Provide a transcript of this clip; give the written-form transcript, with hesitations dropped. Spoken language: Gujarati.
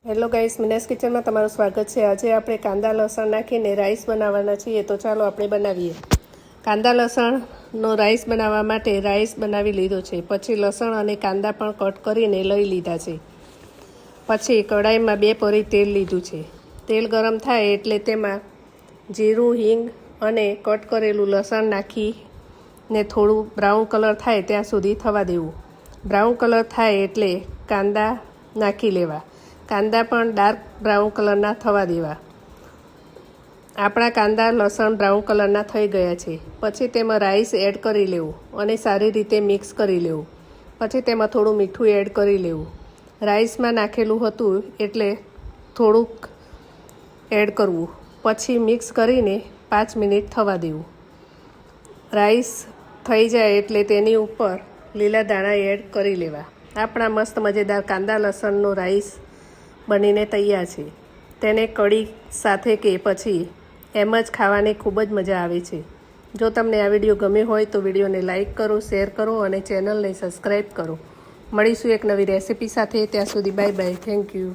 હેલો ગાઈસ, મિનાસ કિચનમાં તમારું સ્વાગત છે। આજે આપણે કાંદા લસણ નાખીને રાઈસ બનાવવાના છીએ, તો ચાલો આપણે બનાવીએ। કાંદા લસણનો રાઈસ બનાવવા માટે રાઈસ બનાવી લીધો છે। પછી લસણ અને કાંદા પણ કટ કરીને લઈ લીધા છે। પછી કઢાઈમાં 2 પરી તેલ લીધું છે। તેલ ગરમ થાય એટલે તેમાં જીરું, હિંગ અને કટ કરેલું લસણ નાખીને થોડું બ્રાઉન કલર થાય ત્યાં સુધી થવા દેવું। બ્રાઉન કલર થાય એટલે કાંદા નાખી લેવા। કાંદા પણ ડાર્ક બ્રાઉન કલરના થવા દેવા। આપણા કાંદા લસણ બ્રાઉન કલરના થઈ ગયા છે। પછી તેમાં રાઈસ એડ કરી લેવું અને સારી રીતે મિક્સ કરી લેવું। પછી તેમાં થોડું મીઠું એડ કરી લેવું। રાઈસમાં નાખેલું હતું એટલે થોડુંક એડ કરવું। પછી મિક્સ કરીને 5 મિનિટ થવા દેવું। રાઈસ થઈ જાય એટલે તેની ઉપર લીલા દાણા એડ કરી લેવા। આપણા મસ્ત મજેદાર કાંદા લસણનો રાઈસ બનીને તૈયાર છે। તેને કઢી સાથે કે પછી એમ જ ખાવાની ખૂબ જ મજા આવે છે। જો તમને આ વિડીયો ગમ્યો હોય તો વિડીયોને લાઇક કરો, શેર કરો અને ચેનલને સબસ્ક્રાઈબ કરો। મળીશું એક નવી રેસિપી સાથે। ત્યાં સુધી બાય બાય, થેન્ક યુ।